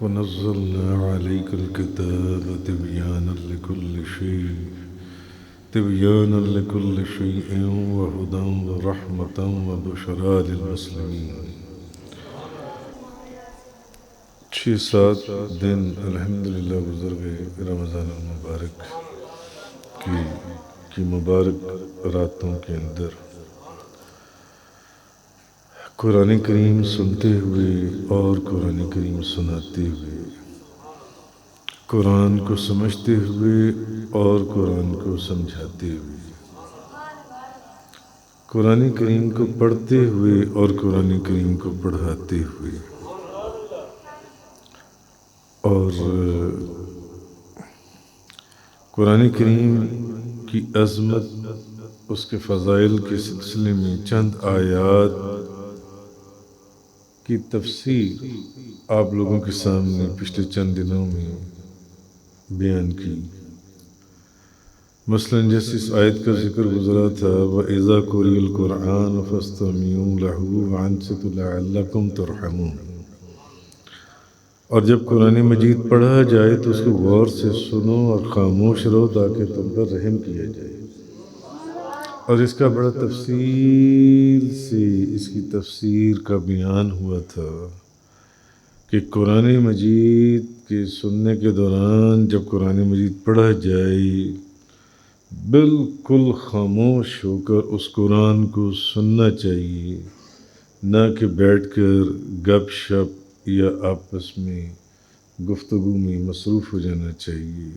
ونزلنا عليك الكتاب تبيانا لكل شيء وهدى ورحمة وبشرى للمسلمين. 6-7 دن الحمدللہ گزر گئے رمضان المبارک کی مبارک راتوں کے اندر قرآن کریم سنتے ہوئے اور قرآن کریم سناتے ہوئے، قرآن کو سمجھتے ہوئے اور قرآن کو سمجھاتے ہوئے، قرآن کریم کو پڑھتے ہوئے اور قرآن کریم کو پڑھاتے ہوئے، اور قرآن کریم کی عظمت، اس کے فضائل کے سلسلے میں چند آیات کی تفسیر آپ لوگوں کے سامنے پچھلے چند دنوں میں بیان کی۔ مثلا جیسے اس آیت کا ذکر گزرا تھا وَإِذَا قُرِئَ الْقُرْآنُ فَاسْتَمِعُوا لَهُ وَأَنصِتُوا لَعَلَّكُمْ تُرْحَمُونَ، اور جب قرآن مجید پڑھا جائے تو اس کو غور سے سنو اور خاموش رہو تاکہ تم پر رحم کیا جائے۔ اور اس کا بڑا تفصیل سے اس کی تفسیر کا بیان ہوا تھا کہ قرآن مجید کے سننے کے دوران جب قرآن مجید پڑھا جائے بالکل خاموش ہو کر اس قرآن کو سننا چاہیے، نہ کہ بیٹھ کر گپ شپ یا آپس میں گفتگو میں مصروف ہو جانا چاہیے۔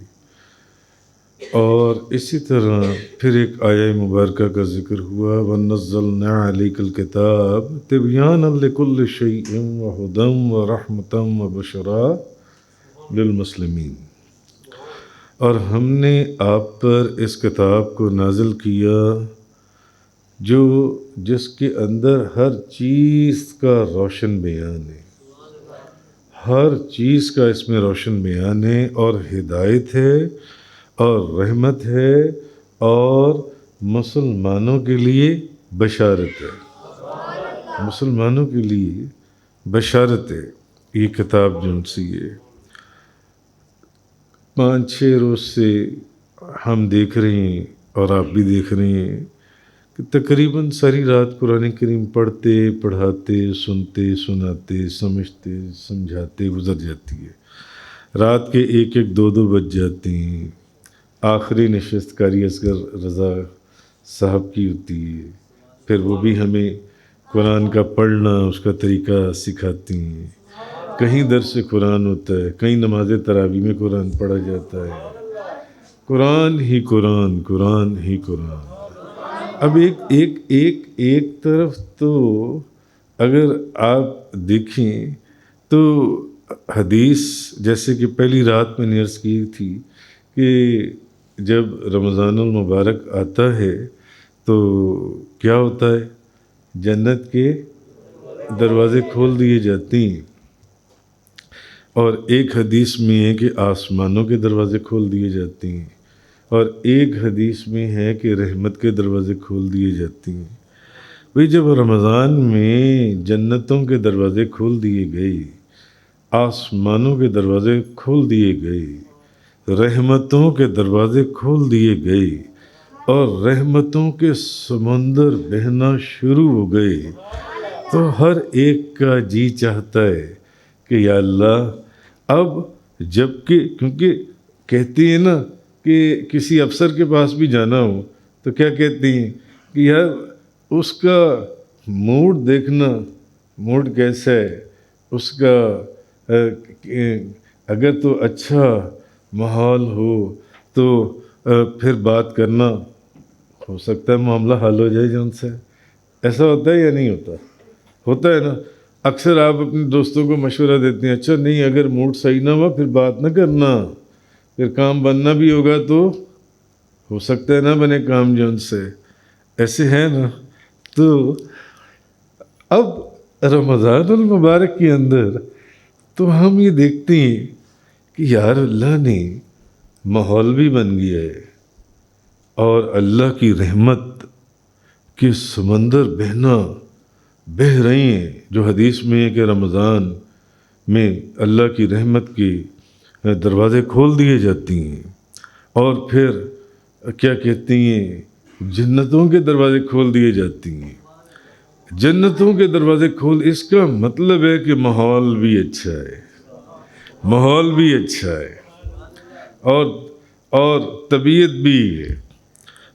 اور اسی طرح پھر ایک آیہ مبارکہ کا ذکر ہوا وَنَزَّلْنَا عَلَيْكَ الْكِتَابَ تِبْيَانًا لِكُلِّ شَيْءٍ وَهُدًى وَرَحْمَةً وَبُشْرَى لِلْمُسْلِمِينَ، اور ہم نے آپ پر اس کتاب کو نازل کیا جس کے اندر ہر چیز کا روشن بیان ہے، ہر چیز کا اس میں روشن بیان ہے، اور ہدایت ہے اور رحمت ہے اور مسلمانوں کے لیے بشارت ہے، مسلمانوں کے لیے بشارت ہے۔ یہ کتاب جن سی ہے 5-6 روز سے ہم دیکھ رہے ہیں اور آپ بھی دیکھ رہے ہیں کہ تقریباً ساری رات قرآن کریم پڑھتے پڑھاتے سنتے سناتے سمجھتے سمجھاتے گزر جاتی ہے، رات کے 1-1 2-2 بج جاتے ہیں۔ آخری نشست قاری اصغر رضا صاحب کی ہوتی ہے، پھر وہ بھی ہمیں قرآن کا پڑھنا اس کا طریقہ سکھاتی ہیں۔ کہیں درس قرآن ہوتا ہے، کہیں نماز تراویح میں قرآن پڑھا جاتا ہے، قرآن ہی قرآن، قرآن ہی قرآن۔ اب ایک طرف تو اگر آپ دیکھیں تو حدیث جیسے کہ پہلی رات میں نے عرض کی تھی کہ جب رمضان المبارک آتا ہے تو کیا ہوتا ہے، جنت کے دروازے کھول دیے جاتے ہیں، اور ایک حدیث میں ہے کہ آسمانوں کے دروازے کھول دیے جاتے ہیں، اور ایک حدیث میں ہے کہ رحمت کے دروازے کھول دیے جاتے ہیں۔ وہی جب رمضان میں جنتوں کے دروازے کھول دیے گئے، آسمانوں کے دروازے کھول دیے گئے، رحمتوں کے دروازے کھول دیے گئے، اور رحمتوں کے سمندر بہنا شروع ہو گئے، تو ہر ایک کا جی چاہتا ہے کہ یا اللہ اب جب کہ کیونکہ کہتے ہیں نا کہ کسی افسر کے پاس بھی جانا ہو تو کیا کہتے ہیں کہ یار اس کا موڈ دیکھنا، موڈ کیسا ہے اس کا، اگر تو اچھا ماحول ہو تو پھر بات کرنا ہو سکتا ہے معاملہ حل ہو جائے جن سے۔ ایسا ہوتا ہے یا نہیں ہوتا؟ ہوتا ہے نا۔ اکثر آپ اپنے دوستوں کو مشورہ دیتے ہیں اچھا نہیں اگر موڈ صحیح نہ ہوا پھر بات نہ کرنا، پھر کام بننا بھی ہوگا تو ہو سکتا ہے نہ بنے کام جن سے، ایسے ہے نا۔ تو اب رمضان المبارک کے اندر تو ہم یہ دیکھتے ہیں کہ یار اللہ نے ماحول بھی بن گیا ہے، اور اللہ کی رحمت کے سمندر بہ رہے ہیں، جو حدیث میں ہے کہ رمضان میں اللہ کی رحمت کے دروازے کھول دیے جاتی ہیں، اور پھر کیا کہتے ہیں جنتوں کے دروازے کھول دیے جاتی ہیں۔ جنتوں کے دروازے کھول، اس کا مطلب ہے کہ ماحول بھی اچھا ہے، ماحول بھی اچھا ہے، اور طبیعت بھی ہے۔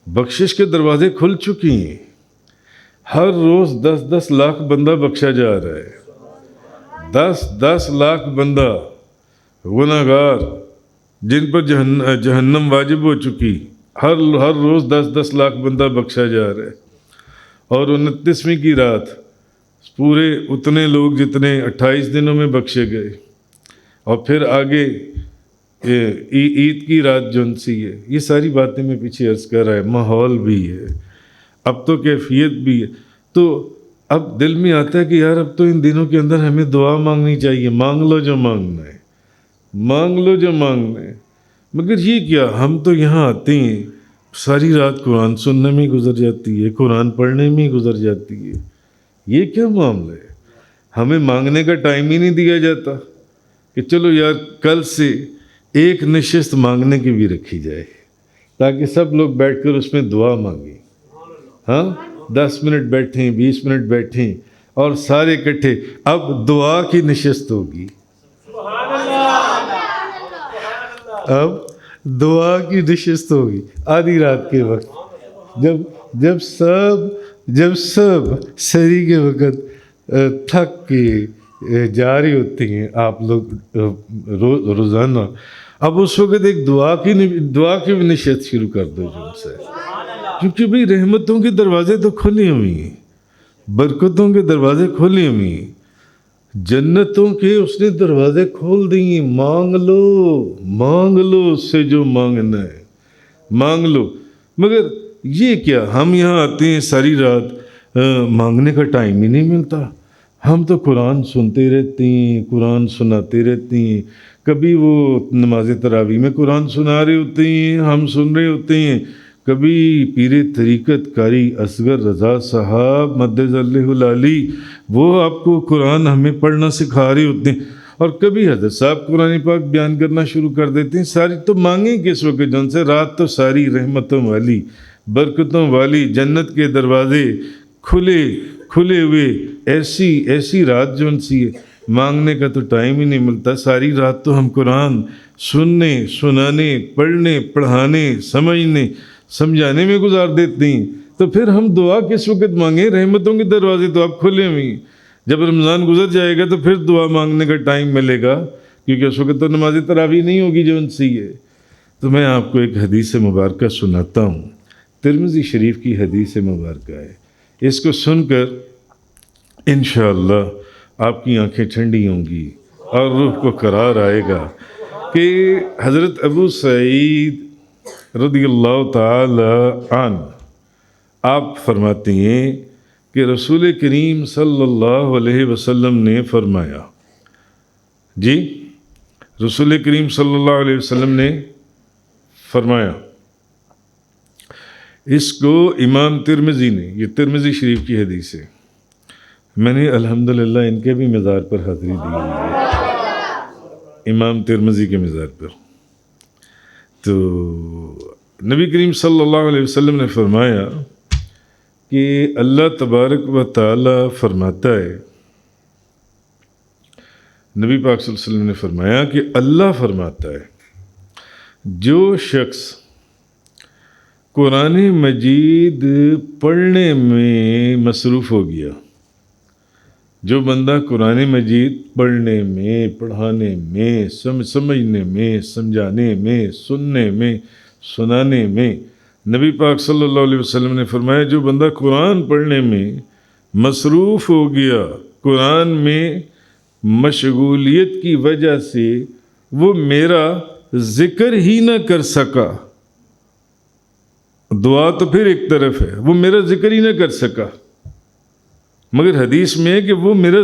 بخشش کے دروازے کھل چکی ہیں، ہر روز 10 لاکھ بندہ بخشا جا رہا ہے، 10 لاکھ بندہ گناہ گار جن پر جہنم واجب ہو چکی، ہر روز 10 لاکھ بندہ بخشا جا رہا ہے۔ اور 29ویں کی رات پورے اتنے لوگ جتنے 28 دنوں میں بخشے گئے، اور پھر آگے عید کی رات جون سی ہے۔ یہ ساری باتیں میں پیچھے عرض کر رہا ہے، ماحول بھی ہے، اب تو کیفیت بھی ہے۔ تو اب دل میں آتا ہے کہ یار اب تو ان دنوں کے اندر ہمیں دعا مانگنی چاہیے، مانگ لو جو مانگنا ہے، مانگ لو جو مانگنا ہے۔ مگر یہ کیا، ہم تو یہاں آتے ہیں ساری رات قرآن سننے میں گزر جاتی ہے، قرآن پڑھنے میں گزر جاتی ہے، یہ کیا معاملہ ہے؟ ہمیں مانگنے کا ٹائم ہی نہیں دیا جاتا کہ چلو یار کل سے ایک نشست مانگنے کی بھی رکھی جائے تاکہ سب لوگ بیٹھ کر اس میں دعا مانگیں۔ ہاں 10 منٹ بیٹھیں، 20 منٹ بیٹھیں اور سارے اکٹھے، اب دعا کی نشست ہوگی، اب دعا کی نشست ہوگی آدھی رات کے وقت، جب سب سحری کے وقت تھک کے جا رہے ہوتے ہیں آپ لوگ روزانہ، اب اس وقت ایک دعا کی بھی نشست شروع کر دو جن سے، کیونکہ بھئی رحمتوں کے دروازے تو کھلے ہوئے ہیں، برکتوں کے دروازے کھلے ہوئے ہیں، جنتوں کے اس نے دروازے کھول دیے۔ مانگ لو اس سے جو مانگنا ہے، مانگ لو۔ مگر یہ کیا، ہم یہاں آتے ہیں ساری رات، مانگنے کا ٹائم ہی نہیں ملتا۔ ہم تو قرآن سنتے رہتے ہیں، قرآن سناتے رہتے ہیں، کبھی وہ نماز تراویح میں قرآن سنا رہے ہوتے ہیں، ہم سن رہے ہوتے ہیں، کبھی پیر طریقت قاری اصغر رضا صاحب مدد اللہ العلی وہ آپ کو قرآن ہمیں پڑھنا سکھا رہے ہوتے ہیں، اور کبھی حضرت صاحب قرآن پاک بیان کرنا شروع کر دیتے ہیں۔ ساری تو مانگیں کس وقت جن سے، رات تو ساری رحمتوں والی، برکتوں والی، جنت کے دروازے کھلے ہوئے، ایسی رات جون سی ہے، مانگنے کا تو ٹائم ہی نہیں ملتا۔ ساری رات تو ہم قرآن سننے، سنانے، پڑھنے، پڑھانے، سمجھانے میں گزار دیتے ہیں، تو پھر ہم دعا کس وقت مانگیں؟ رحمتوں کے دروازے تو اب کھلے ہوئے ہیں، جب رمضان گزر جائے گا تو پھر دعا مانگنے کا ٹائم ملے گا، کیونکہ اس وقت تو نماز تراویح نہیں ہوگی جو ان سی ہے۔ تو میں آپ کو ایک حدیث مبارکہ سناتا ہوں، ترمذی شریف کی حدیث مبارکہ ہے، اس کو سن کر انشاءاللہ آپ کی آنکھیں ٹھنڈی ہوں گی اور روح کو قرار آئے گا کہ حضرت ابو سعید رضی اللہ تعالی عنہ آپ فرماتے ہیں کہ رسول کریم صلی اللہ علیہ وسلم نے فرمایا، جی رسول کریم صلی اللہ علیہ وسلم نے فرمایا، اس کو امام ترمذی نے، یہ ترمذی شریف کی حدیث ہے، میں نے الحمدللہ ان کے بھی مزار پر حاضری دی ہے، امام ترمذی کے مزار پر۔ تو نبی کریم صلی اللہ علیہ وسلم نے فرمایا کہ اللہ تبارک و تعالی فرماتا ہے، نبی پاک صلی اللہ علیہ وسلم نے فرمایا کہ اللہ فرماتا ہے، جو شخص قرآن مجید پڑھنے میں مصروف ہو گیا، جو بندہ قرآن مجید پڑھنے میں، پڑھانے میں، سمجھنے میں، سمجھانے میں، سننے میں، سنانے میں، نبی پاک صلی اللہ علیہ وسلم نے فرمایا جو بندہ قرآن پڑھنے میں مصروف ہو گیا، قرآن میں مشغولیت کی وجہ سے وہ میرا ذکر ہی نہ کر سکا، دعا تو پھر ایک طرف ہے، وہ میرا ذکر ہی نہ کر سکا، مگر حدیث میں ہے کہ وہ میرا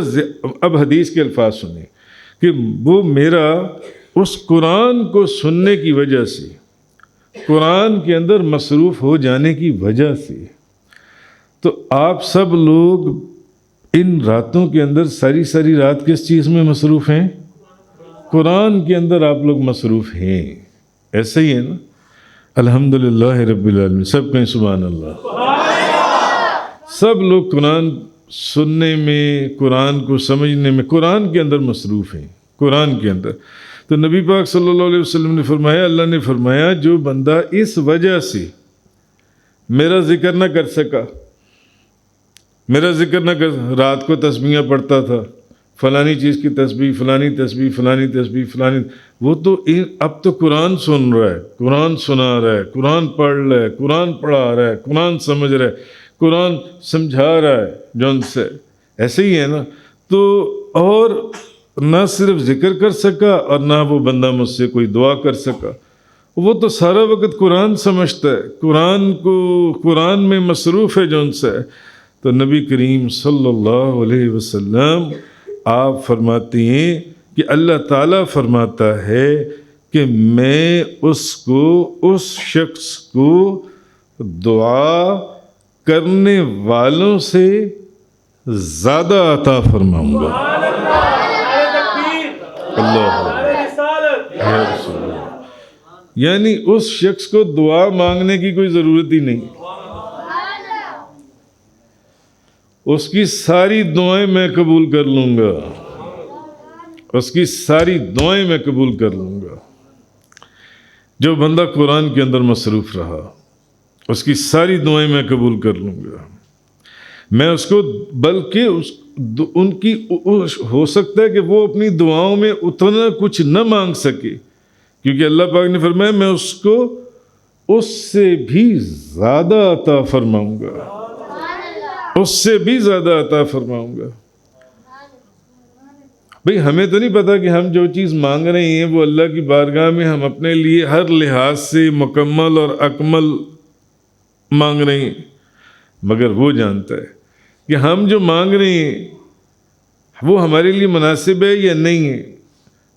اب حدیث کے الفاظ سنیں کہ وہ میرا اس قرآن کو سننے کی وجہ سے، قرآن کے اندر مصروف ہو جانے کی وجہ سے، تو آپ سب لوگ ان راتوں کے اندر ساری رات کس چیز میں مصروف ہیں؟ قرآن کے اندر آپ لوگ مصروف ہیں، ایسے ہی ہے نا؟ الحمدللہ رب العالمین، سب کہیں سبحان اللہ۔ سب لوگ قرآن سننے میں، قرآن کو سمجھنے میں، قرآن کے اندر مصروف ہیں، قرآن کے اندر۔ تو نبی پاک صلی اللہ علیہ وسلم نے فرمایا، اللہ نے فرمایا جو بندہ اس وجہ سے میرا ذکر نہ کر سکا، میرا ذکر نہ کر، رات کو تسبیحاں پڑھتا تھا، فلانی چیز کی تسبیح، فلانی تسبیح، فلانی تسبیح، فلانی، وہ تو اب تو قرآن سن رہا ہے، قرآن سنا رہا ہے، قرآن پڑھ رہا ہے، قرآن پڑھا رہا ہے، قرآن سمجھ رہا ہے، قرآن سمجھا رہا ہے جو ان سے، ایسے ہی ہے نا؟ تو اور نہ صرف ذکر کر سکا اور نہ وہ بندہ مجھ سے کوئی دعا کر سکا، وہ تو سارا وقت قرآن سمجھتا ہے، قرآن میں مصروف ہے جو ان سے۔ تو نبی کریم صلی اللہ علیہ وسلم آپ فرماتے ہیں کہ اللہ تعالیٰ فرماتا ہے کہ میں اس شخص کو دعا کرنے والوں سے زیادہ عطا فرماؤں گا۔ اللہ یعنی اس شخص کو دعا مانگنے کی کوئی ضرورت ہی نہیں، اس کی ساری دعائیں میں قبول کر لوں گا، اس کی ساری دعائیں میں قبول کر لوں گا۔ جو بندہ قرآن کے اندر مصروف رہا، اس کی ساری دعائیں میں قبول کر لوں گا، میں اس کو، بلکہ ان کی ہو سکتا ہے کہ وہ اپنی دعاؤں میں اتنا کچھ نہ مانگ سکے، کیونکہ اللہ پاک نے فرمایا میں اس کو اس سے بھی زیادہ عطا فرماؤں گا، اس سے بھی زیادہ عطا فرماؤں گا۔ بھئی ہمیں تو نہیں پتا کہ ہم جو چیز مانگ رہے ہیں وہ اللہ کی بارگاہ میں ہم اپنے لیے ہر لحاظ سے مکمل اور اکمل مانگ رہے ہیں، مگر وہ جانتا ہے کہ ہم جو مانگ رہے ہیں وہ ہمارے لیے مناسب ہے یا نہیں ہے۔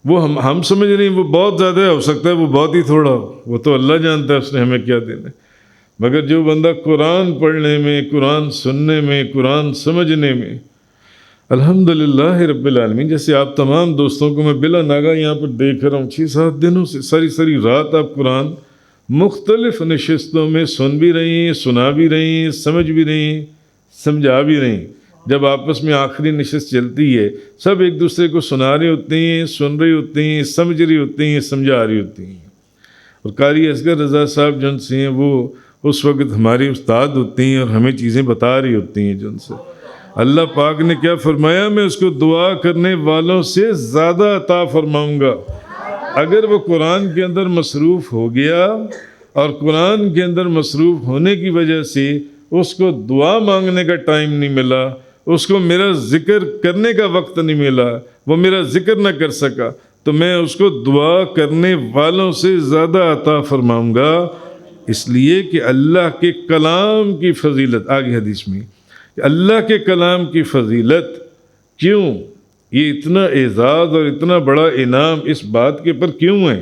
وہ ہم سمجھ رہے ہیں وہ بہت زیادہ ہے، ہو سکتا ہے وہ بہت ہی تھوڑا ہو، وہ تو اللہ جانتا ہے اس نے ہمیں کیا دینا ہے۔ مگر جو بندہ قرآن پڑھنے میں، قرآن سننے میں، قرآن سمجھنے میں، الحمدللہ رب العالمین، جیسے آپ تمام دوستوں کو میں بلا ناگہ یہاں پر دیکھ رہا ہوں، 6-7 دنوں سے ساری رات آپ قرآن مختلف نشستوں میں سن بھی رہی ہیں، سنا بھی رہی ہیں، سمجھ بھی رہی ہیں، سمجھا بھی رہی ہیں۔ جب آپس میں آخری نشست چلتی ہے، سب ایک دوسرے کو سنا رہے ہوتے ہیں، سن رہے ہوتے ہیں، سمجھ رہے ہوتے ہیں، سمجھا رہے ہوتے ہیں۔ اور قاری اصغر رضا صاحب جن سے ہیں وہ اس وقت ہمارے استاد ہوتے ہیں اور ہمیں چیزیں بتا رہی ہوتی ہیں جن سے۔ اللہ پاک نے کیا فرمایا؟ میں اس کو دعا کرنے والوں سے زیادہ عطا فرماؤں گا۔ اگر وہ قرآن کے اندر مصروف ہو گیا اور قرآن کے اندر مصروف ہونے کی وجہ سے اس کو دعا مانگنے کا ٹائم نہیں ملا، اس کو میرا ذکر کرنے کا وقت نہیں ملا، وہ میرا ذکر نہ کر سکا، تو میں اس کو دعا کرنے والوں سے زیادہ عطا فرماؤں گا۔ اس لیے کہ اللہ کے کلام کی فضیلت، آگے حدیث میں اللہ کے کلام کی فضیلت کیوں، یہ اتنا اعزاز اور اتنا بڑا انعام اس بات کے پر کیوں ہے؟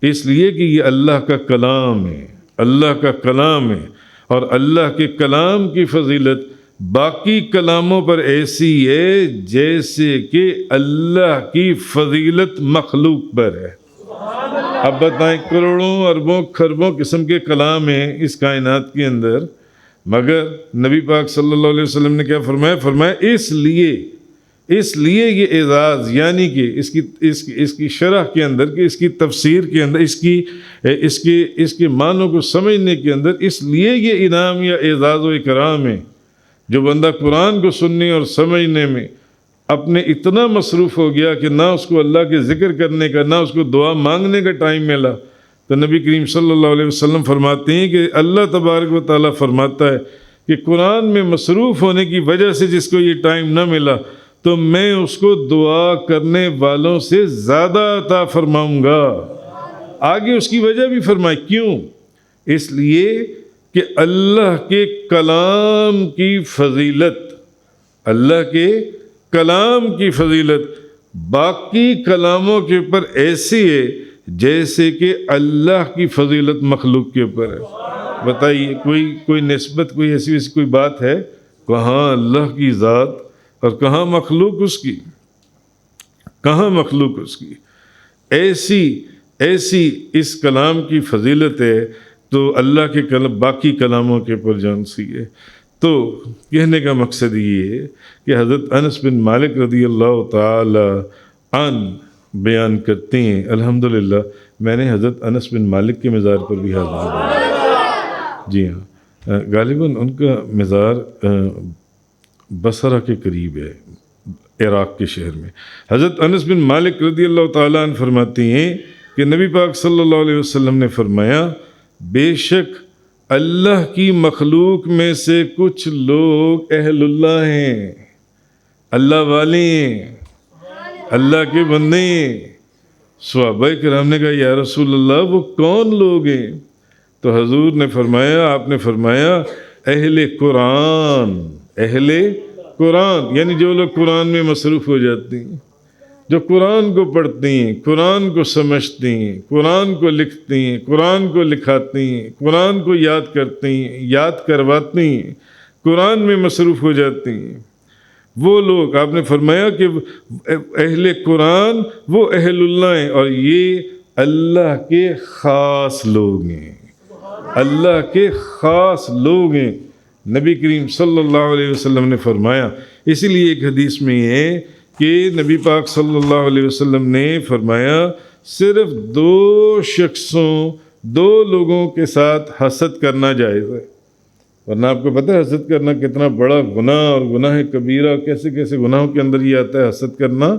اس لیے کہ یہ اللہ کا کلام ہے، اللہ کا کلام ہے، اور اللہ کے کلام کی فضیلت باقی کلاموں پر ایسی ہے جیسے کہ اللہ کی فضیلت مخلوق پر ہے۔ اب بتائیں، کروڑوں اربوں خربوں قسم کے کلام ہیں اس کائنات کے اندر، مگر نبی پاک صلی اللہ علیہ وسلم نے کیا فرمایا اس لیے یہ اعزاز، یعنی کہ اس کی شرح کے اندر، کہ اس کی تفسیر کے اندر، اس کے معنوں کو سمجھنے کے اندر، اس لیے یہ انعام یا اعزاز و اکرام ہے۔ جو بندہ قرآن کو سننے اور سمجھنے میں اپنے اتنا مصروف ہو گیا کہ نہ اس کو اللہ کے ذکر کرنے کا، نہ اس کو دعا مانگنے کا ٹائم ملا، تو نبی کریم صلی اللہ علیہ وسلم فرماتے ہیں کہ اللہ تبارک و تعالیٰ فرماتا ہے کہ قرآن میں مصروف ہونے کی وجہ سے جس کو یہ ٹائم نہ ملا تو میں اس کو دعا کرنے والوں سے زیادہ عطا فرماؤں گا۔ آگے اس کی وجہ بھی فرمائی، کیوں؟ اس لیے کہ اللہ کے کلام کی فضیلت، اللہ کے کلام کی فضیلت باقی کلاموں کے اوپر ایسی ہے جیسے کہ اللہ کی فضیلت مخلوق کے اوپر ہے۔ بتائیے کوئی نسبت، کوئی ایسی کوئی بات ہے؟ کہاں اللہ کی ذات اور کہاں مخلوق اس کی، کہاں مخلوق اس کی۔ ایسی اس کلام کی فضیلت ہے تو اللہ کے کلام باقی کلاموں کے پر جان سی ہے۔ تو کہنے کا مقصد یہ ہے کہ حضرت انس بن مالک رضی اللہ تعالی عنہ بیان کرتے ہیں، الحمدللہ میں نے حضرت انس بن مالک کے مزار پر بھی حاضر ہوں۔ جی ہاں، غالباً ان کا مزار بصرہ کے قریب ہے، عراق کے شہر میں۔ حضرت انس بن مالک رضی اللہ تعالیٰ عنہ فرماتے ہیں کہ نبی پاک صلی اللہ علیہ وسلم نے فرمایا، بے شک اللہ کی مخلوق میں سے کچھ لوگ اہل اللہ ہیں، اللہ والے ہیں، اللہ کے بندے ہیں۔ صحابہ کرام نے کہا یا رسول اللہ وہ کون لوگ ہیں؟ تو حضور نے فرمایا، آپ نے فرمایا اہل قرآن، اہل قرآن، یعنی جو لوگ قرآن میں مصروف ہو جاتے ہیں، جو قرآن کو پڑھتے ہیں، قرآن کو سمجھتے ہیں، قرآن کو لکھتے ہیں، قرآن کو لکھاتے ہیں، قرآن کو یاد کرتے ہیں، یاد کرواتے ہیں، قرآن میں مصروف ہو جاتے ہیں، وہ لوگ آپ نے فرمایا کہ اہل قرآن وہ اہل اللہ ہیں، اور یہ اللہ کے خاص لوگ ہیں، اللہ کے خاص لوگ ہیں۔ نبی کریم صلی اللہ علیہ وسلم نے فرمایا، اسی لیے ایک حدیث میں یہ ہے کہ نبی پاک صلی اللہ علیہ وسلم نے فرمایا صرف دو لوگوں کے ساتھ حسد کرنا جائز ہے، ورنہ آپ کو پتہ ہے حسد کرنا کتنا بڑا گناہ اور گناہ کبیرہ، کیسے کیسے گناہوں کے اندر یہ آتا ہے حسد کرنا،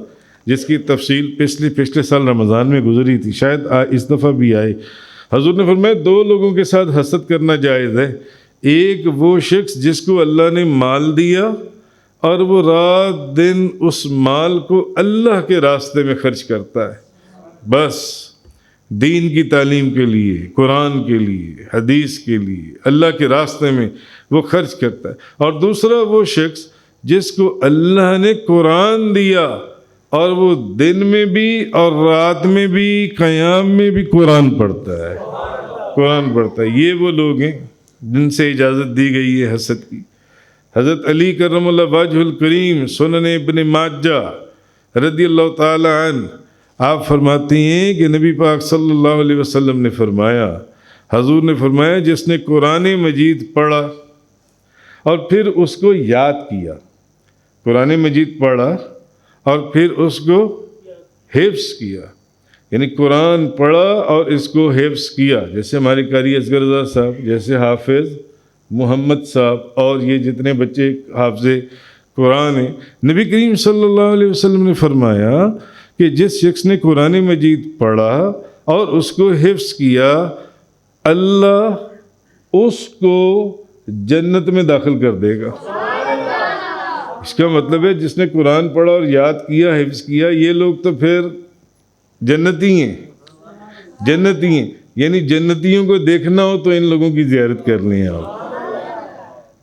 جس کی تفصیل پچھلے سال رمضان میں گزری تھی، شاید اس دفعہ بھی آئے۔ حضور نے فرمایا 2 لوگوں کے ساتھ حسد کرنا جائز ہے، ایک وہ شخص جس کو اللہ نے مال دیا اور وہ رات دن اس مال کو اللہ کے راستے میں خرچ کرتا ہے، بس دین کی تعلیم کے لیے، قرآن کے لیے، حدیث کے لیے، اللہ کے راستے میں وہ خرچ کرتا ہے۔ اور دوسرا وہ شخص جس کو اللہ نے قرآن دیا اور وہ دن میں بھی اور رات میں بھی، قیام میں بھی قرآن پڑھتا ہے، قرآن پڑھتا ہے۔ یہ وہ لوگ ہیں جن سے اجازت دی گئی ہے حسد کی۔ حضرت علی کرم اللہ وجہ الکریم سنن ابن ماجہ رضی اللہ تعالی عنہ آپ فرماتے ہیں کہ نبی پاک صلی اللہ علیہ وسلم نے فرمایا، حضور نے فرمایا جس نے قرآن مجید پڑھا اور پھر اس کو یاد کیا، قرآن مجید پڑھا اور پھر اس کو حفظ کیا، یعنی قرآن پڑھا اور اس کو حفظ کیا، جیسے ہمارے قاری اصغر رضا صاحب، جیسے حافظ محمد صاحب اور یہ جتنے بچے حافظ قرآن ہیں، نبی کریم صلی اللہ علیہ وسلم نے فرمایا کہ جس شخص نے قرآن مجید پڑھا اور اس کو حفظ کیا، اللہ اس کو جنت میں داخل کر دے گا۔ اس کا مطلب ہے جس نے قرآن پڑھا اور یاد کیا، حفظ کیا، یہ لوگ تو پھر جنتی ہیں، جنتی ہیں، یعنی جنتیوں کو دیکھنا ہو تو ان لوگوں کی زیارت کر لیں آپ۔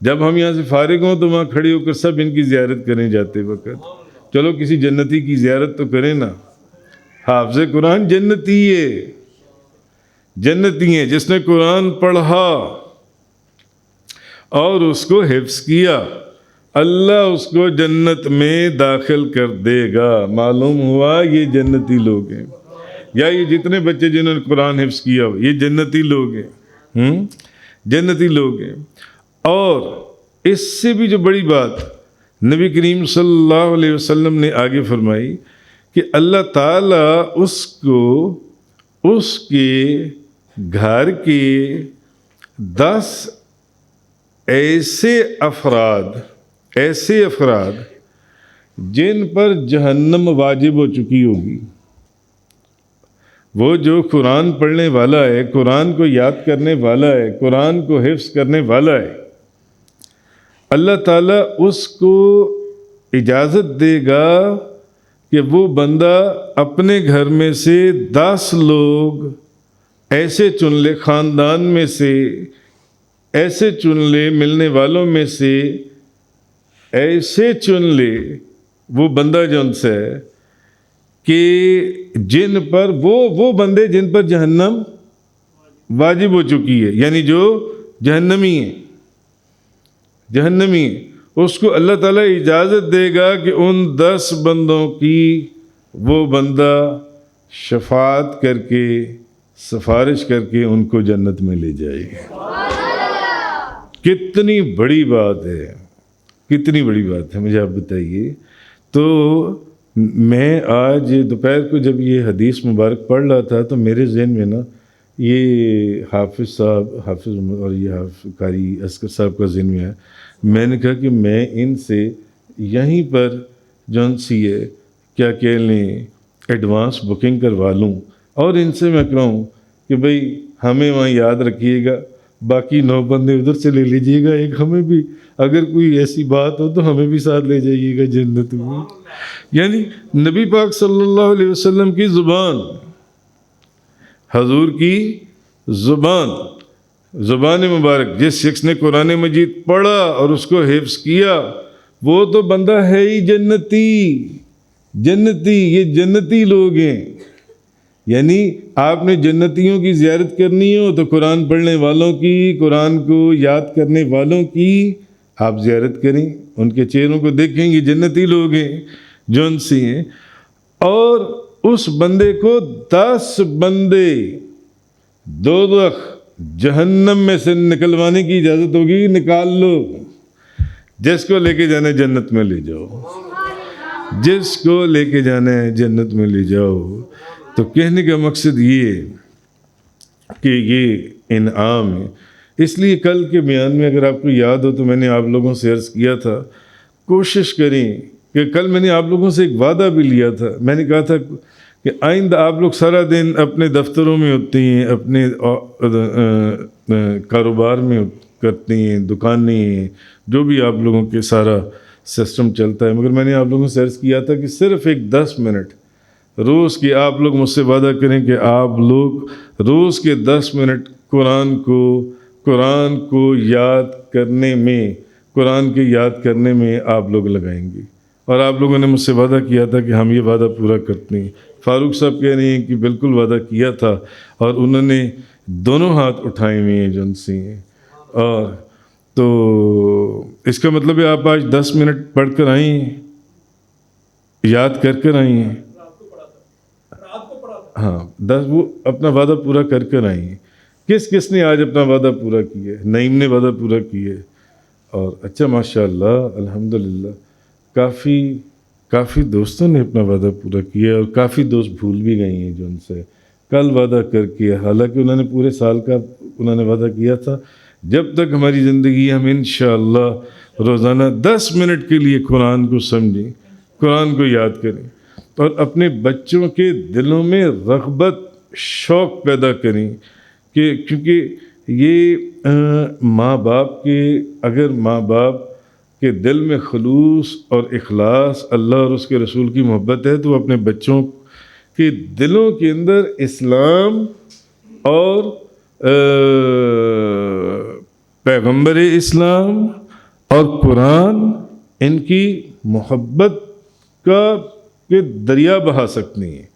جب ہم یہاں سے فارغ ہوں تو وہاں کھڑے ہو کر سب ان کی زیارت کریں جاتے وقت، چلو کسی جنتی کی زیارت تو کریں نا۔ حافظ قرآن جنتی ہے، جنتی ہیں، جس نے قرآن پڑھا اور اس کو حفظ کیا، اللہ اس کو جنت میں داخل کر دے گا۔ معلوم ہوا یہ جنتی لوگ ہیں، یا یہ جتنے بچے جنہوں نے قرآن حفظ کیا ہو یہ جنتی لوگ ہیں، جنتی لوگ ہیں۔ اور اس سے بھی جو بڑی بات نبی کریم صلی اللہ علیہ وسلم نے آگے فرمائی کہ اللہ تعالیٰ اس کو اس کے گھر کے 10 ایسے افراد جن پر جہنم واجب ہو چکی ہوگی، وہ جو قرآن پڑھنے والا ہے، قرآن کو یاد کرنے والا ہے، قرآن کو حفظ کرنے والا ہے، اللہ تعالیٰ اس کو اجازت دے گا کہ وہ بندہ اپنے گھر میں سے 10 لوگ ایسے چن لے، خاندان میں سے ایسے چن لے، ملنے والوں میں سے ایسے چن لے، وہ بندہ جن سے کہ جن پر وہ بندے جن پر جہنم واجب ہو چکی ہے، یعنی جو جہنمی ہیں، جہنمی ہیں، اس کو اللہ تعالیٰ اجازت دے گا کہ ان 10 بندوں کی وہ بندہ شفاعت کر کے سفارش کر کے ان کو جنت میں لے جائے. کتنی بڑی بات ہے, کتنی بڑی بات ہے, مجھے آپ بتائیے. تو میں آج دوپہر کو جب یہ حدیث مبارک پڑھ رہا تھا تو میرے ذہن میں نا یہ حافظ صاحب, حافظ اور یہ قاری اصغر صاحب کا ذہن میں ہے. میں نے کہا کہ میں ان سے یہیں پر جون سی ہے کیا کہہ لیں ایڈوانس بکنگ کروا لوں اور ان سے میں کہوں کہ بھئی ہمیں وہاں یاد رکھیے گا, باقی 9 بندے ادھر سے لے لیجئے گا, ایک ہمیں بھی اگر کوئی ایسی بات ہو تو ہمیں بھی ساتھ لے جائیے گا جنت میں. یعنی نبی پاک صلی اللہ علیہ وسلم کی زبان, حضور کی زبان مبارک, جس شخص نے قرآن مجید پڑھا اور اس کو حفظ کیا وہ تو بندہ ہے ہی جنتی. یہ جنتی لوگ ہیں. یعنی آپ نے جنتیوں کی زیارت کرنی ہو تو قرآن پڑھنے والوں کی, قرآن کو یاد کرنے والوں کی آپ زیارت کریں, ان کے چہروں کو دیکھیں گے, جنتی لوگ ہیں جون سی ہیں. اور اس بندے کو 10 بندے دوزخ جہنم میں سے نکلوانے کی اجازت ہوگی. نکال لو, جس کو لے کے جانا ہے جنت میں لے جاؤ, جس کو لے کے جانا ہے جنت میں لے جاؤ. تو کہنے کا مقصد یہ ہے کہ یہ انعام ہے. اس لیے کل کے بیان میں اگر آپ کو یاد ہو تو میں نے آپ لوگوں سے عرض کیا تھا, کوشش کریں کہ کل میں نے آپ لوگوں سے ایک وعدہ بھی لیا تھا. میں نے کہا تھا کہ آئندہ آپ لوگ سارا دن اپنے دفتروں میں ہوتے ہیں, اپنے کاروبار میں کرتے ہیں, دکانیں ہیں, جو بھی آپ لوگوں کے سارا سسٹم چلتا ہے. مگر میں نے آپ لوگوں سے عرض کیا تھا کہ صرف ایک 10 منٹ روز کی آپ لوگ مجھ سے وعدہ کریں کہ آپ لوگ روز کے 10 منٹ قرآن کو یاد کرنے میں, قرآن کے یاد کرنے میں آپ لوگ لگائیں گے. اور آپ لوگوں نے مجھ سے وعدہ کیا تھا کہ ہم یہ وعدہ پورا کرتے ہیں. فاروق صاحب کہہ رہے ہیں کہ بالکل وعدہ کیا تھا, اور انہوں نے دونوں ہاتھ اٹھائے ہوئے ہیں جن سے. اور تو اس کا مطلب ہے آپ آج 10 منٹ پڑھ کر آئیں, یاد کر آئیں ہیں. ہاں 10 وہ اپنا وعدہ پورا کر آئیں ہیں. کس نے آج اپنا وعدہ پورا کیا ہے؟ نعیم نے وعدہ پورا کیا ہے. اور اچھا ماشاءاللہ الحمدللہ کافی دوستوں نے اپنا وعدہ پورا کیا, اور کافی دوست بھول بھی گئے ہیں جو ان سے کل وعدہ کر کے, حالانکہ انہوں نے پورے سال کا انہوں نے وعدہ کیا تھا جب تک ہماری زندگی ہم انشاءاللہ روزانہ 10 منٹ کے لیے قرآن کو سمجھیں, قرآن کو یاد کریں, اور اپنے بچوں کے دلوں میں رغبت شوق پیدا کریں. کہ کیونکہ یہ ماں باپ کے, اگر ماں باپ کے دل میں خلوص اور اخلاص اللہ اور اس کے رسول کی محبت ہے تو وہ اپنے بچوں کے دلوں کے اندر اسلام اور پیغمبر اسلام اور قرآن ان کی محبت کے دریا بہا سکتی ہیں.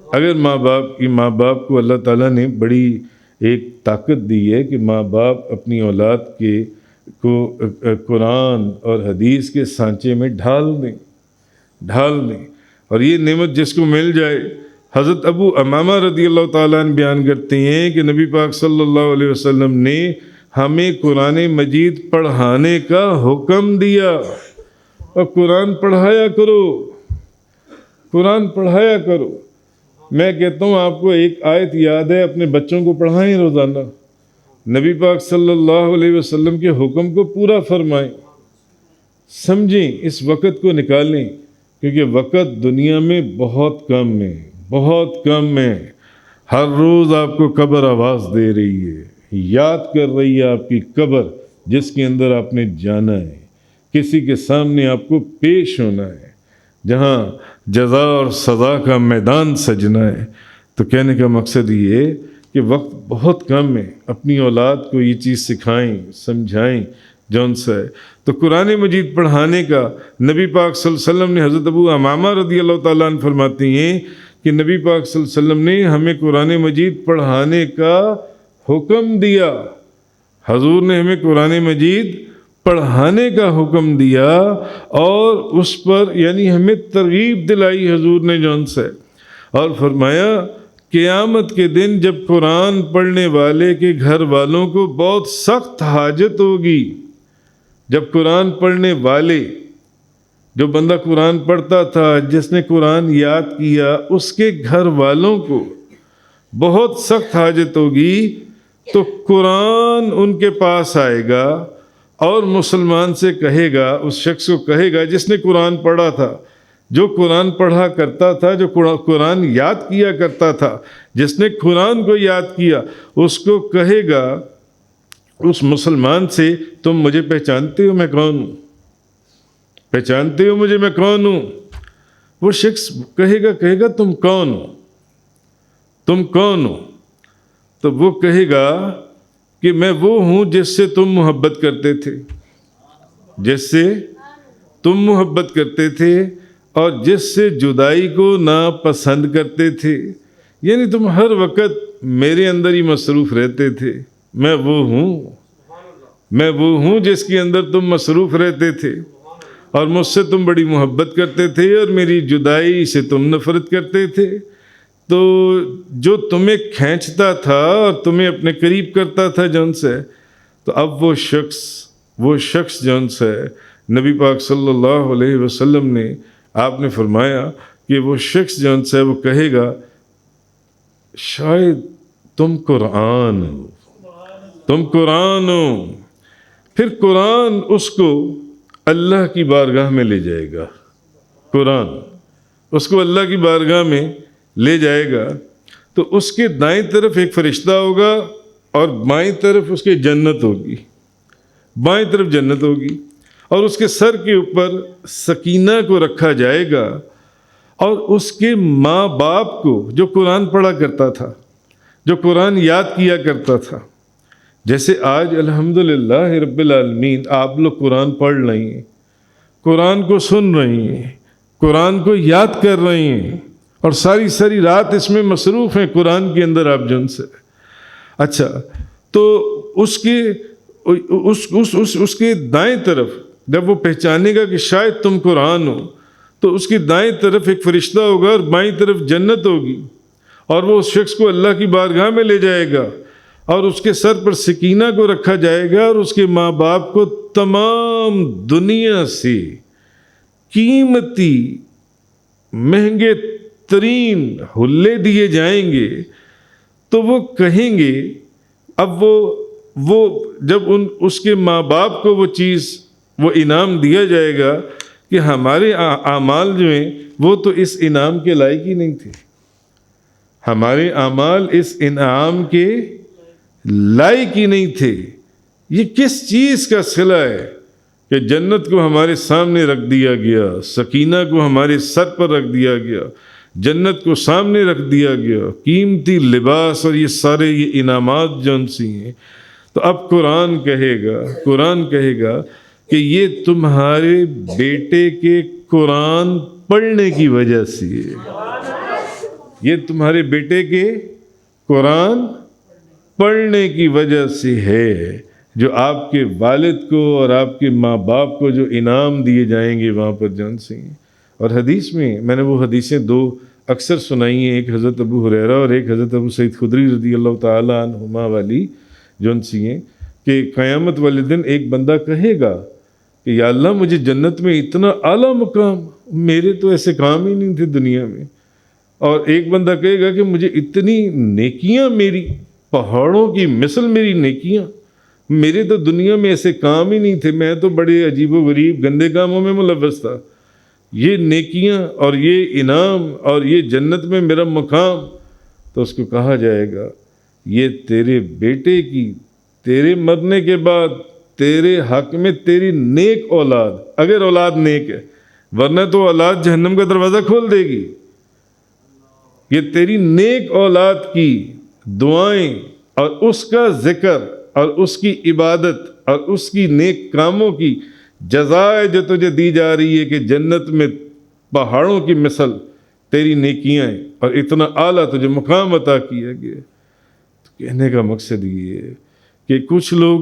اگر ماں باپ کو اللہ تعالیٰ نے بڑی ایک طاقت دی ہے کہ ماں باپ اپنی اولاد کو قرآن اور حدیث کے سانچے میں ڈھال دیں. اور یہ نعمت جس کو مل جائے, حضرت ابو امامہ رضی اللہ تعالیٰ عنہ بیان کرتے ہیں کہ نبی پاک صلی اللہ علیہ وسلم نے ہمیں قرآن مجید پڑھانے کا حکم دیا, اور قرآن پڑھایا کرو. میں کہتا ہوں آپ کو ایک آیت یاد ہے, اپنے بچوں کو پڑھائیں روزانہ, نبی پاک صلی اللہ علیہ وسلم کے حکم کو پورا فرمائیں, سمجھیں, اس وقت کو نکالیں, کیونکہ وقت دنیا میں بہت کم ہے. ہر روز آپ کو قبر آواز دے رہی ہے, یاد کر رہی ہے آپ کی قبر جس کے اندر آپ نے جانا ہے, کسی کے سامنے آپ کو پیش ہونا ہے, جہاں جزا اور سزا کا میدان سجنا ہے. تو کہنے کا مقصد یہ ہے کہ وقت بہت کم ہے, اپنی اولاد کو یہ چیز سکھائیں, سمجھائیں جون سا ہے. تو قرآن مجید پڑھانے کا نبی پاک صلی اللہ علیہ وسلم نے, حضرت ابو امامہ رضی اللہ تعالیٰ عنہ فرماتے ہیں کہ نبی پاک صلی اللہ علیہ وسلم نے ہمیں قرآن مجید پڑھانے کا حکم دیا. حضور نے ہمیں قرآن مجید پڑھانے کا حکم دیا, اور اس پر یعنی ہمیں ترغیب دلائی حضور نے جون سے. اور فرمایا قیامت کے دن جب قرآن پڑھنے والے کے گھر والوں کو بہت سخت حاجت ہوگی، جب قرآن پڑھنے والے، جو بندہ قرآن پڑھتا تھا، جس نے قرآن یاد کیا، اس کے گھر والوں کو بہت سخت حاجت ہوگی، تو قرآن ان کے پاس آئے گا اور مسلمان سے کہے گا، اس شخص کو کہے گا جس نے قرآن پڑھا تھا، جو قرآن پڑھا کرتا تھا، جو قرآن یاد کیا کرتا تھا، جس نے قرآن کو یاد کیا، اس کو کہے گا اس مسلمان سے، تم مجھے پہچانتے ہو میں کون ہوں؟ پہچانتے ہو مجھے میں کون ہوں؟ وہ شخص کہے گا تم کون ہو؟ تم کون ہو؟ تو وہ کہے گا کہ میں وہ ہوں جس سے تم محبت کرتے تھے، جس سے تم محبت کرتے تھے اور جس سے جدائی کو ناپسند کرتے تھے، یعنی تم ہر وقت میرے اندر ہی مصروف رہتے تھے۔ میں وہ ہوں جس کے اندر تم مصروف رہتے تھے، اور مجھ سے تم بڑی محبت کرتے تھے اور میری جدائی سے تم نفرت کرتے تھے۔ تو جو تمہیں کھینچتا تھا اور تمہیں اپنے قریب کرتا تھا جن سے، تو اب وہ شخص جن سے نبی پاک صلی اللہ علیہ وسلم نے، آپ نے فرمایا کہ وہ شخص جن سے وہ کہے گا شاید تم قرآن ہو۔ پھر قرآن اس کو اللہ کی بارگاہ میں لے جائے گا، قرآن اس کو اللہ کی بارگاہ میں لے جائے گا، تو اس کے دائیں طرف ایک فرشتہ ہوگا اور بائیں طرف اس کے جنت ہوگی، بائیں طرف جنت ہوگی، اور اس کے سر کے اوپر سکینہ کو رکھا جائے گا، اور اس کے ماں باپ کو، جو قرآن پڑھا کرتا تھا، جو قرآن یاد کیا کرتا تھا، جیسے آج الحمدللہ رب العالمین آپ لوگ قرآن پڑھ رہی ہیں، قرآن کو سن رہی ہیں، قرآن کو یاد کر رہی ہیں، اور ساری رات اس میں مصروف ہیں قرآن کے اندر آپ جن سے۔ اچھا، تو اس کے دائیں طرف جب وہ پہچانے گا کہ شاید تم قرآن ہو، تو اس کی دائیں طرف ایک فرشتہ ہوگا اور بائیں طرف جنت ہوگی، اور وہ اس شخص کو اللہ کی بارگاہ میں لے جائے گا، اور اس کے سر پر سکینہ کو رکھا جائے گا، اور اس کے ماں باپ کو تمام دنیا سے قیمتی مہنگے ترین حلے دیے جائیں گے۔ تو وہ کہیں گے، اب وہ جب اس کے ماں باپ کو وہ انعام دیا جائے گا کہ ہمارے اعمال جو ہیں وہ تو اس انعام کے لائق ہی نہیں تھے، ہمارے اعمال اس انعام کے لائق ہی نہیں تھے، یہ کس چیز کا صلہ ہے کہ جنت کو ہمارے سامنے رکھ دیا گیا، سکینہ کو ہمارے سر پر رکھ دیا گیا، جنت کو سامنے رکھ دیا گیا، قیمتی لباس اور یہ سارے یہ انعامات جو ان سی ہیں۔ تو اب قرآن کہے گا کہ یہ تمہارے بیٹے کے قرآن پڑھنے کی وجہ سے ہے، یہ تمہارے بیٹے کے قرآن پڑھنے کی وجہ سے ہے، جو آپ کے والد کو اور آپ کے ماں باپ کو جو انعام دیے جائیں گے وہاں پر جان سے۔ اور حدیث میں نے وہ حدیثیں دو اکثر سنائی ہیں، ایک حضرت ابو ہریرہ اور ایک حضرت ابو سعید خدری رضی اللہ تعالی عنہما والی جون سی ہیں، کہ قیامت والے دن ایک بندہ کہے گا کہ یا اللہ مجھے جنت میں اتنا اعلیٰ مقام، میرے تو ایسے کام ہی نہیں تھے دنیا میں، اور ایک بندہ کہے گا کہ مجھے اتنی نیکیاں، میری پہاڑوں کی مثل میری نیکیاں، میرے تو دنیا میں ایسے کام ہی نہیں تھے، میں تو بڑے عجیب و غریب گندے کاموں میں ملوث تھا، یہ نیکیاں اور یہ انعام اور یہ جنت میں میرا مقام۔ تو اس کو کہا جائے گا یہ تیرے بیٹے کی، تیرے مرنے کے بعد تیرے حق میں تیری نیک اولاد، اگر اولاد نیک ہے، ورنہ تو اولاد جہنم کا دروازہ کھول دے گی، یہ تیری نیک اولاد کی دعائیں اور اس کا ذکر اور اس کی عبادت اور اس کی نیک کاموں کی جزائے جو تجھے دی جا رہی ہے کہ جنت میں پہاڑوں کی مثل تیری نیکیاں ہیں اور اتنا اعلیٰ تجھے مقام عطا کیا گیا۔ تو کہنے کا مقصد یہ ہے کہ کچھ لوگ،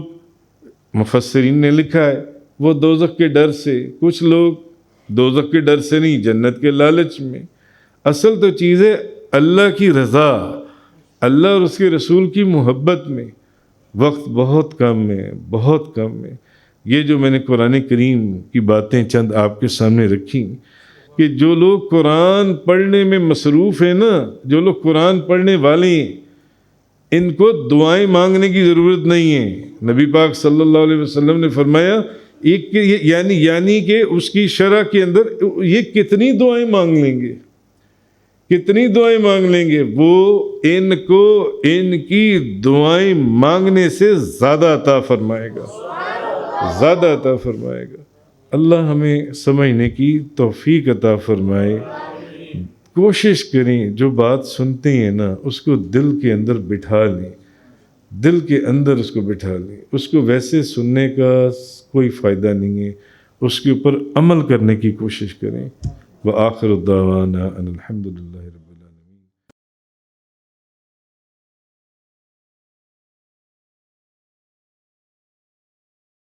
مفسرین نے لکھا ہے، وہ دوزخ کے ڈر سے، کچھ لوگ دوزخ کے ڈر سے نہیں، جنت کے لالچ میں۔ اصل تو چیز ہے اللہ کی رضا، اللہ اور اس کے رسول کی محبت میں وقت بہت کم ہے، بہت کم ہے۔ یہ جو میں نے قرآن کریم کی باتیں چند آپ کے سامنے رکھی کہ جو لوگ قرآن پڑھنے میں مصروف ہیں نا، جو لوگ قرآن پڑھنے والے ہیں، ان کو دعائیں مانگنے کی ضرورت نہیں ہے۔ نبی پاک صلی اللہ علیہ وسلم نے فرمایا یعنی کہ اس کی شرح کے اندر یہ کتنی دعائیں مانگ لیں گے، کتنی دعائیں مانگ لیں گے، وہ ان کو ان کی دعائیں مانگنے سے زیادہ عطا فرمائے گا، زیادہ عطا فرمائے گا۔ اللہ ہمیں سمجھنے کی توفیق عطا فرمائے۔ کوشش کریں جو بات سنتے ہیں نا اس کو دل کے اندر بٹھا لیں، دل کے اندر اس کو بٹھا لیں۔ اس کو ویسے سننے کا کوئی فائدہ نہیں ہے، اس کے اوپر عمل کرنے کی کوشش کریں۔ وآخر الدعوانا ان الحمد للہ رب